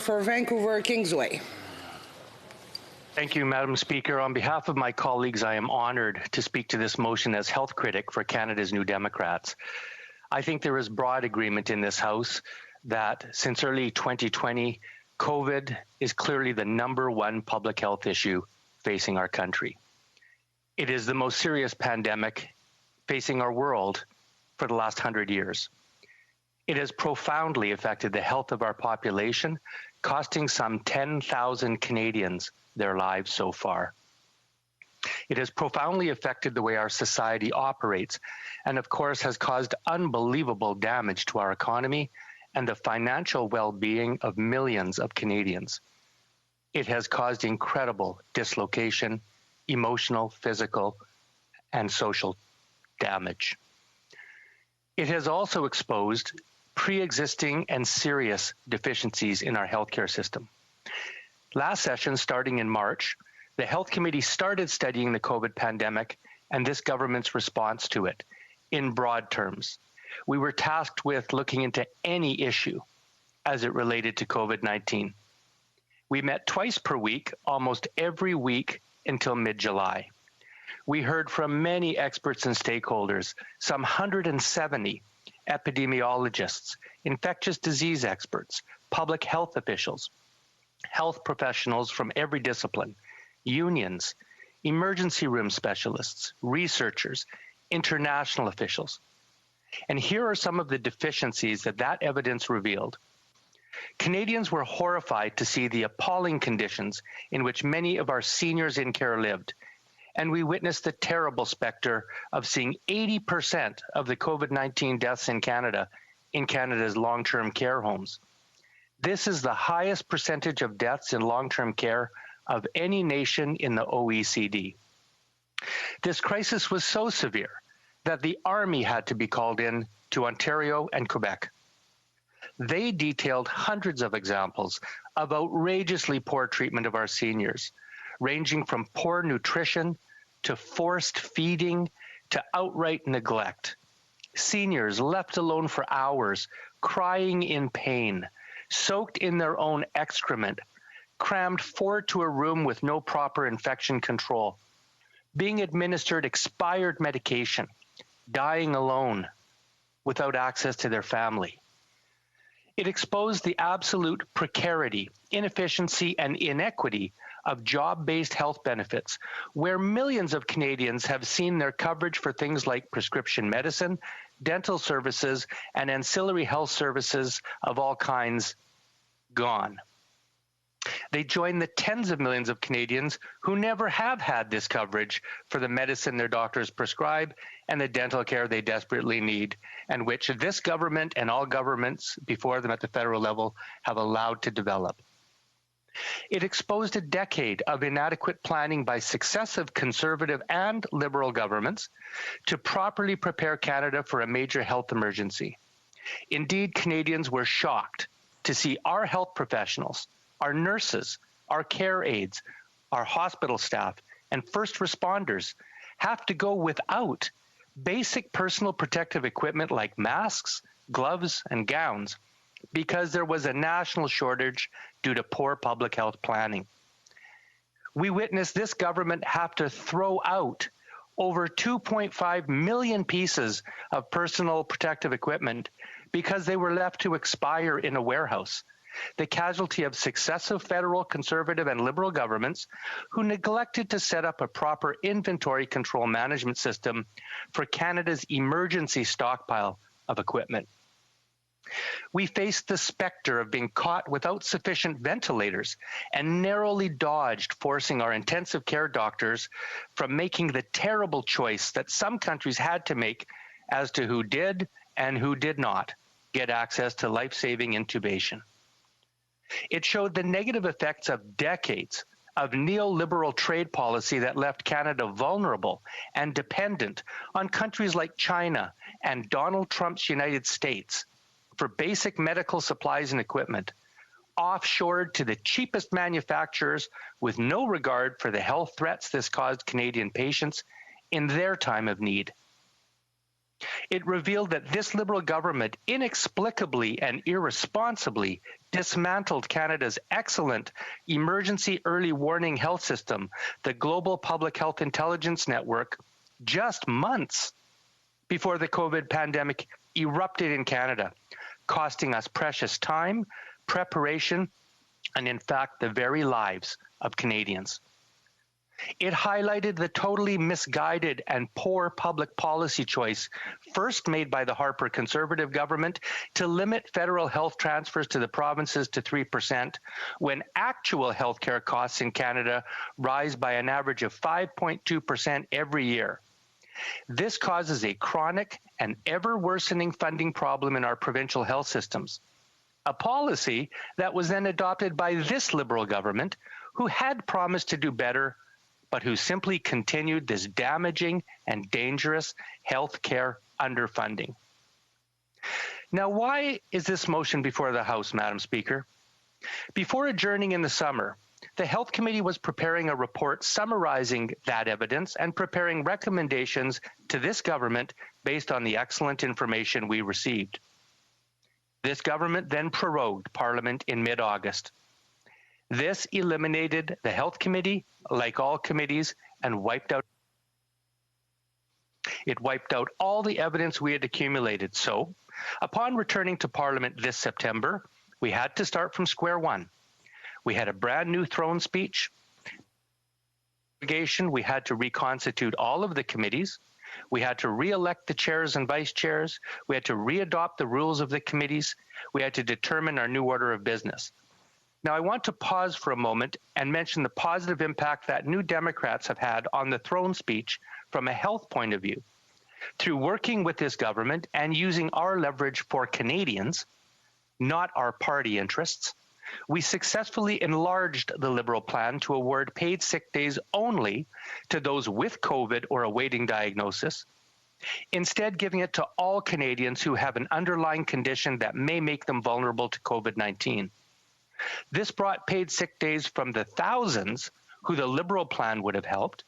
for Vancouver Kingsway. Thank you, Madam Speaker. On behalf of my colleagues, I am honored to speak to this motion as health critic for Canada's New Democrats. I think there is broad agreement in this House that since early 2020, COVID is clearly the #1 public health issue facing our country. It is the most serious pandemic facing our world for the last 100 years. It has profoundly affected the health of our population, costing some 10,000 Canadians their lives so far. It has profoundly affected the way our society operates, and of course has caused unbelievable damage to our economy and the financial well-being of millions of Canadians. It has caused incredible dislocation, emotional, physical, and social damage. It has also exposed pre-existing and serious deficiencies in our healthcare system. Last session, starting in March, the Health Committee started studying the COVID pandemic and this government's response to it in broad terms. We were tasked with looking into any issue as it related to COVID-19. We met twice per week, almost every week until mid-July. We heard from many experts and stakeholders, some 170 epidemiologists, infectious disease experts, public health officials, health professionals from every discipline, unions, emergency room specialists, researchers, international officials. And here are some of the deficiencies that evidence revealed. Canadians were horrified to see the appalling conditions in which many of our seniors in care lived, and we witnessed the terrible specter of seeing 80% of the COVID-19 deaths in Canada's long-term care homes. This is the highest percentage of deaths in long-term care of any nation in the OECD. This crisis was so severe that the Army had to be called in to Ontario and Quebec. They detailed hundreds of examples of outrageously poor treatment of our seniors, ranging from poor nutrition to forced feeding to outright neglect. Seniors left alone for hours, crying in pain, soaked in their own excrement, crammed forward to a room with no proper infection control, being administered expired medication, dying alone without access to their family. It exposed the absolute precarity, inefficiency, and inequity of job-based health benefits, where millions of Canadians have seen their coverage for things like prescription medicine, dental services, and ancillary health services of all kinds gone. They join the tens of millions of Canadians who never have had this coverage for the medicine their doctors prescribe and the dental care they desperately need, and which this government and all governments before them at the federal level have allowed to develop. It exposed a decade of inadequate planning by successive Conservative and Liberal governments to properly prepare Canada for a major health emergency. Indeed, Canadians were shocked to see our health professionals, our nurses, our care aides, our hospital staff, and first responders have to go without basic personal protective equipment like masks, gloves, and gowns because there was a national shortage due to poor public health planning. We witnessed this government have to throw out over 2.5 million pieces of personal protective equipment because they were left to expire in a warehouse, the casualty of successive federal, Conservative, and Liberal governments who neglected to set up a proper inventory control management system for Canada's emergency stockpile of equipment. We faced the specter of being caught without sufficient ventilators and narrowly dodged forcing our intensive care doctors from making the terrible choice that some countries had to make as to who did and who did not get access to life-saving intubation. It showed the negative effects of decades of neoliberal trade policy that left Canada vulnerable and dependent on countries like China and Donald Trump's United States for basic medical supplies and equipment, offshored to the cheapest manufacturers with no regard for the health threats this caused Canadian patients in their time of need. It revealed that this Liberal government inexplicably and irresponsibly dismantled Canada's excellent emergency early warning health system, the Global Public Health Intelligence Network, just months before the COVID pandemic erupted in Canada, costing us precious time, preparation, and in fact, the very lives of Canadians. It highlighted the totally misguided and poor public policy choice first made by the Harper Conservative government to limit federal health transfers to the provinces to 3% when actual healthcare costs in Canada rise by an average of 5.2% every year. This causes a chronic and ever worsening funding problem in our provincial health systems. A policy that was then adopted by this Liberal government, who had promised to do better, but who simply continued this damaging and dangerous healthcare underfunding. Now, why is this motion before the House, Madam Speaker? Before adjourning in the summer, the Health Committee was preparing a report summarizing that evidence and preparing recommendations to this government based on the excellent information we received. This government then prorogued Parliament in mid-August. This eliminated the Health Committee, like all committees, and it wiped out all the evidence we had accumulated. So, upon returning to Parliament this September, we had to start from square one. We had a brand new throne speech. We had to reconstitute all of the committees. We had to re-elect the chairs and vice chairs. We had to re-adopt the rules of the committees. We had to determine our new order of business. Now, I want to pause for a moment and mention the positive impact that New Democrats have had on the throne speech from a health point of view. Through working with this government and using our leverage for Canadians, not our party interests, we successfully enlarged the Liberal plan to award paid sick days only to those with COVID or awaiting diagnosis, instead giving it to all Canadians who have an underlying condition that may make them vulnerable to COVID-19. This brought paid sick days from the thousands who the Liberal plan would have helped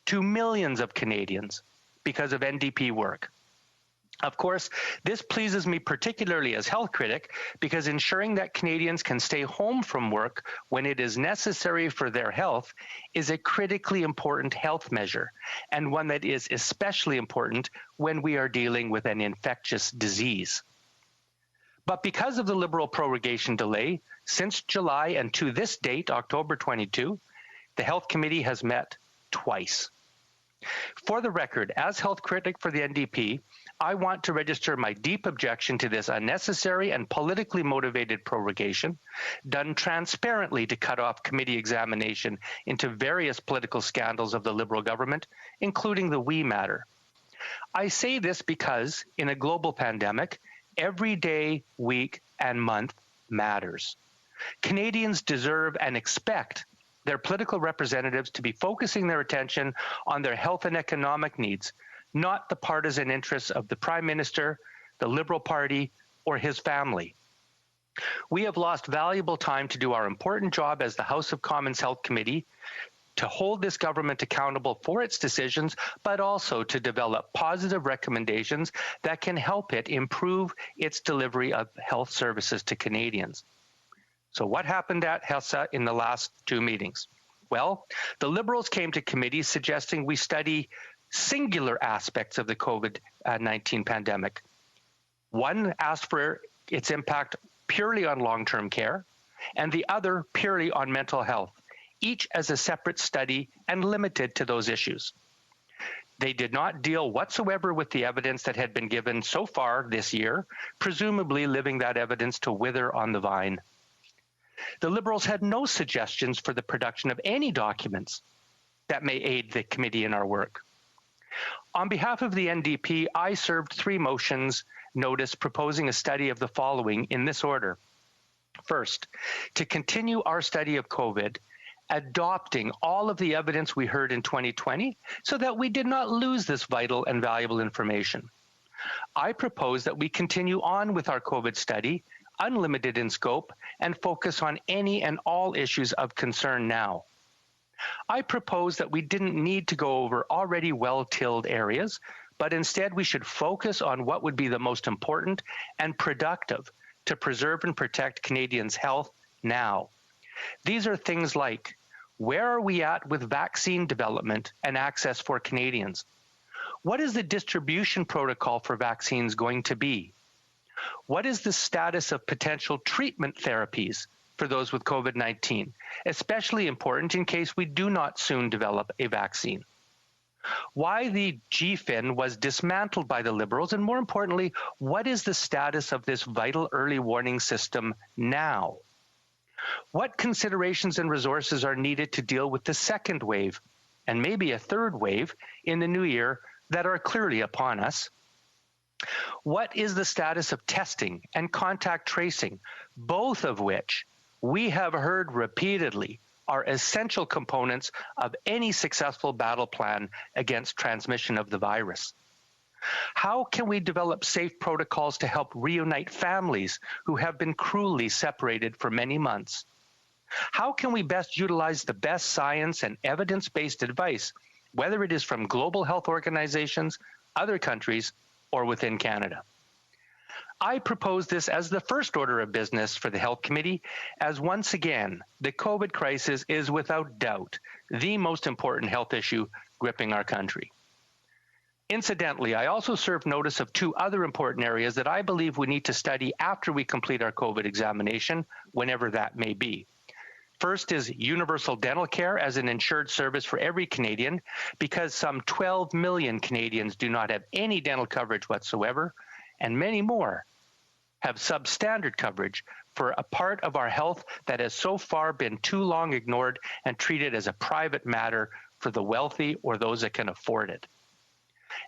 to millions of Canadians because of NDP work. Of course, this pleases me particularly as health critic because ensuring that Canadians can stay home from work when it is necessary for their health is a critically important health measure, and one that is especially important when we are dealing with an infectious disease. But because of the Liberal prorogation delay, since July and to this date, October 22, the Health Committee has met twice. For the record, as health critic for the NDP, I want to register my deep objection to this unnecessary and politically motivated prorogation, done transparently to cut off committee examination into various political scandals of the Liberal government, including the WE matter. I say this because, in a global pandemic, every day, week, and month matters. Canadians deserve and expect their political representatives to be focusing their attention on their health and economic needs, not the partisan interests of the Prime Minister, the Liberal Party, or his family. We have lost valuable time to do our important job as the House of Commons Health Committee, to hold this government accountable for its decisions, but also to develop positive recommendations that can help it improve its delivery of health services to Canadians. So what happened at HESA in the last two meetings? Well, the Liberals came to committee suggesting we study singular aspects of the COVID-19 pandemic. One asked for its impact purely on long-term care, and the other purely on mental health, each as a separate study and limited to those issues. They did not deal whatsoever with the evidence that had been given so far this year, presumably leaving that evidence to wither on the vine. The Liberals had no suggestions for the production of any documents that may aid the committee in our work. On behalf of the NDP, I served 3 motions notice proposing a study of the following in this order. First, to continue our study of COVID, adopting all of the evidence we heard in 2020 so that we did not lose this vital and valuable information. I propose that we continue on with our COVID study, unlimited in scope, and focus on any and all issues of concern now. I propose that we didn't need to go over already well-tilled areas, but instead we should focus on what would be the most important and productive to preserve and protect Canadians' health now. These are things like, where are we at with vaccine development and access for Canadians? What is the distribution protocol for vaccines going to be? What is the status of potential treatment therapies for those with COVID-19, especially important in case we do not soon develop a vaccine? Why the GFIN was dismantled by the Liberals, and more importantly, what is the status of this vital early warning system now? What considerations and resources are needed to deal with the second wave, and maybe a third wave in the new year that are clearly upon us? What is the status of testing and contact tracing, both of which we have heard repeatedly are essential components of any successful battle plan against transmission of the virus? How can we develop safe protocols to help reunite families who have been cruelly separated for many months? How can we best utilize the best science and evidence-based advice, whether it is from global health organizations, other countries, or within Canada? I propose this as the first order of business for the Health Committee, as once again, the COVID crisis is without doubt the most important health issue gripping our country. Incidentally, I also served notice of two other important areas that I believe we need to study after we complete our COVID examination, whenever that may be. First is universal dental care as an insured service for every Canadian, because some 12 million Canadians do not have any dental coverage whatsoever, and many more have substandard coverage for a part of our health that has so far been too long ignored and treated as a private matter for the wealthy or those that can afford it.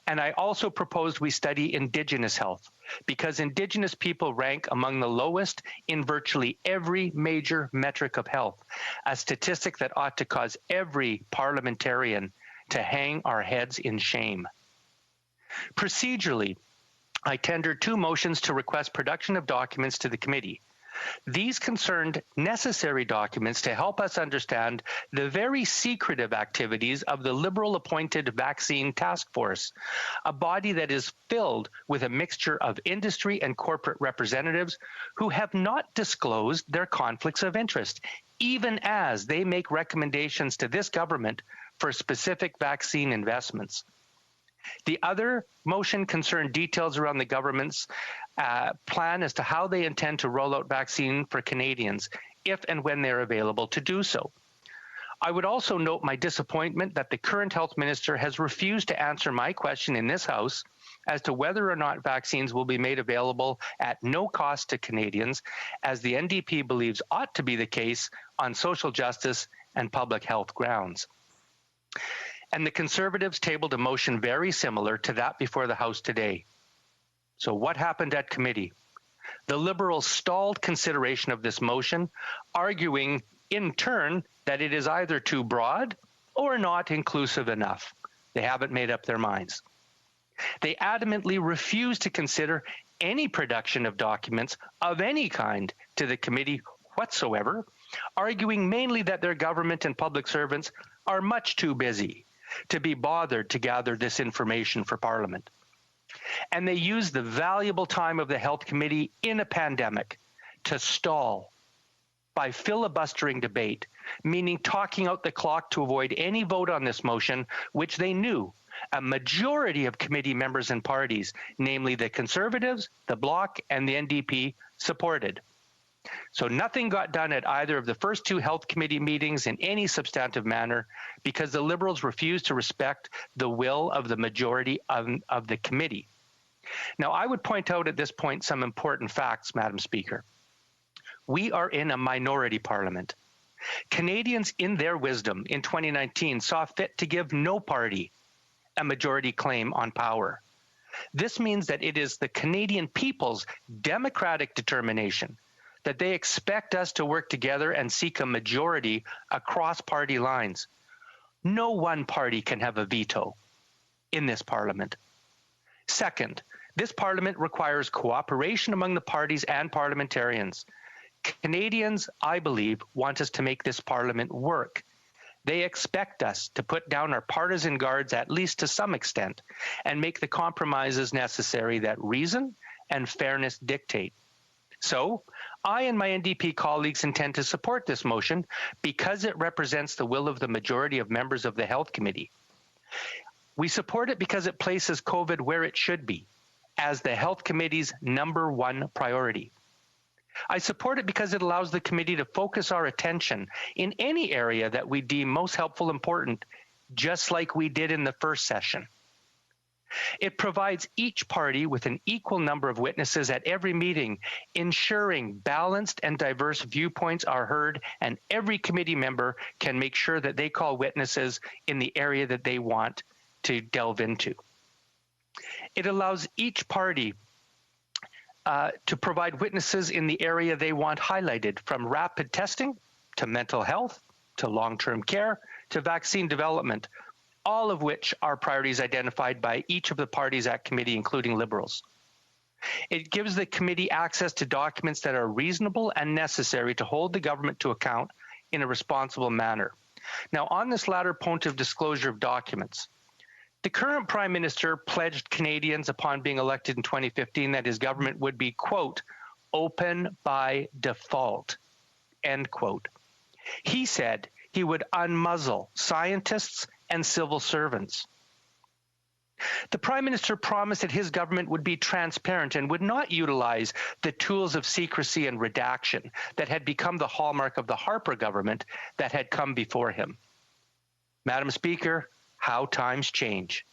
And I also proposed we study Indigenous health, because Indigenous people rank among the lowest in virtually every major metric of health, a statistic that ought to cause every parliamentarian to hang our heads in shame. Procedurally, I tendered two motions to request production of documents to the committee. These concerned necessary documents to help us understand the very secretive activities of the Liberal-appointed Vaccine Task Force, a body that is filled with a mixture of industry and corporate representatives who have not disclosed their conflicts of interest, even as they make recommendations to this government for specific vaccine investments. The other motion concerned details around the government's plan as to how they intend to roll out vaccine for Canadians, if and when they're available to do so. I would also note my disappointment that the current health minister has refused to answer my question in this House as to whether or not vaccines will be made available at no cost to Canadians, as the NDP believes ought to be the case on social justice and public health grounds. And the Conservatives tabled a motion very similar to that before the House today. So what happened at committee? The Liberals stalled consideration of this motion, arguing in turn that it is either too broad or not inclusive enough. They haven't made up their minds. They adamantly refused to consider any production of documents of any kind to the committee whatsoever, arguing mainly that their government and public servants are much too busy to be bothered to gather this information for Parliament. And they used the valuable time of the Health Committee in a pandemic to stall by filibustering debate, meaning talking out the clock to avoid any vote on this motion, which they knew a majority of committee members and parties, namely the Conservatives, the Bloc, and the NDP, supported. So nothing got done at either of the first two Health Committee meetings in any substantive manner, because the Liberals refused to respect the will of the majority of the committee. Now, I would point out at this point some important facts, Madam Speaker. We are in a minority parliament. Canadians, in their wisdom, in 2019 saw fit to give no party a majority claim on power. This means that it is the Canadian people's democratic determination that they expect us to work together and seek a majority across party lines. No one party can have a veto in this parliament. Second, this parliament requires cooperation among the parties and parliamentarians. Canadians, I believe, want us to make this parliament work. They expect us to put down our partisan guards, at least to some extent, and make the compromises necessary that reason and fairness dictate. So, I and my NDP colleagues intend to support this motion because it represents the will of the majority of members of the Health Committee. We support it because it places COVID where it should be, as the Health Committee's #1 priority. I support it because it allows the committee to focus our attention in any area that we deem most helpful and important, just like we did in the first session. It provides each party with an equal number of witnesses at every meeting, ensuring balanced and diverse viewpoints are heard, and every committee member can make sure that they call witnesses in the area that they want to delve into. It allows each party to provide witnesses in the area they want highlighted, from rapid testing to mental health to long-term care to vaccine development, all of which are priorities identified by each of the parties at committee, including Liberals. It gives the committee access to documents that are reasonable and necessary to hold the government to account in a responsible manner. Now, on this latter point of disclosure of documents, the current Prime Minister pledged Canadians upon being elected in 2015 that his government would be, quote, open by default, end quote. He said he would unmuzzle scientists and civil servants. The Prime Minister promised that his government would be transparent and would not utilize the tools of secrecy and redaction that had become the hallmark of the Harper government that had come before him. Madam Speaker, how times change.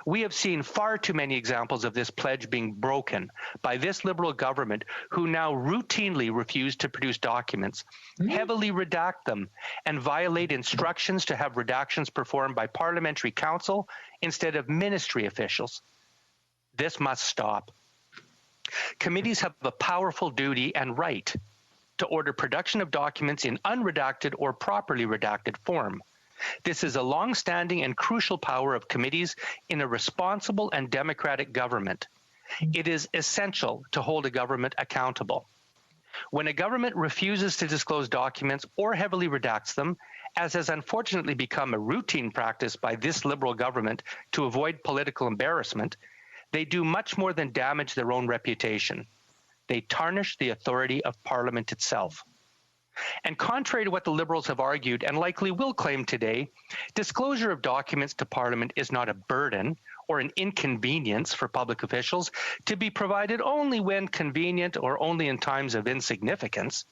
We have seen far too many examples of this pledge being broken by this Liberal government, who now routinely refuse to produce documents, heavily redact them, and violate instructions to have redactions performed by parliamentary counsel instead of ministry officials. This must stop. Committees have a powerful duty and right to order production of documents in unredacted or properly redacted form. This is a long-standing and crucial power of committees in a responsible and democratic government. It is essential to hold a government accountable. When a government refuses to disclose documents or heavily redacts them, as has unfortunately become a routine practice by this Liberal government to avoid political embarrassment, they do much more than damage their own reputation. They tarnish the authority of Parliament itself. And contrary to what the Liberals have argued and likely will claim today, disclosure of documents to Parliament is not a burden or an inconvenience for public officials to be provided only when convenient or only in times of insignificance.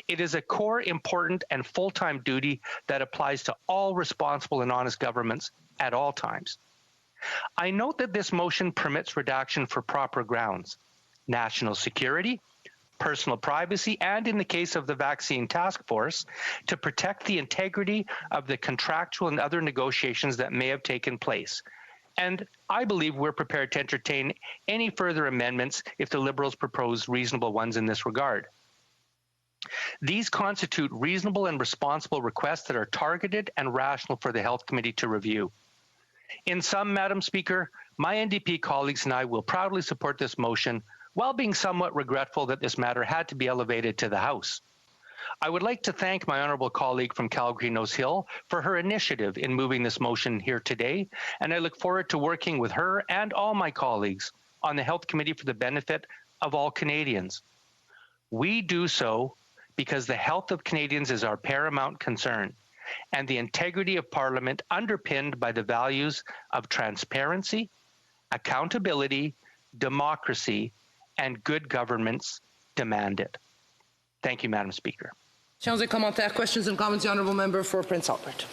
It is a core, important, and full-time duty that applies to all responsible and honest governments at all times. I note that this motion permits redaction for proper grounds: national security, personal privacy, and in the case of the vaccine task force, to protect the integrity of the contractual and other negotiations that may have taken place. And I believe we're prepared to entertain any further amendments if the Liberals propose reasonable ones in this regard. These constitute reasonable and responsible requests that are targeted and rational for the Health Committee to review. In sum, Madam Speaker, my NDP colleagues and I will proudly support this motion, while being somewhat regretful that this matter had to be elevated to the House. I would like to thank my honourable colleague from Calgary-Nose Hill for her initiative in moving this motion here today, and I look forward to working with her and all my colleagues on the Health Committee for the benefit of all Canadians. We do so because the health of Canadians is our paramount concern, and the integrity of Parliament underpinned by the values of transparency, accountability, democracy, and good governments demand it. Thank you, Madam Speaker. Questions and comments, the honourable member for Prince Albert.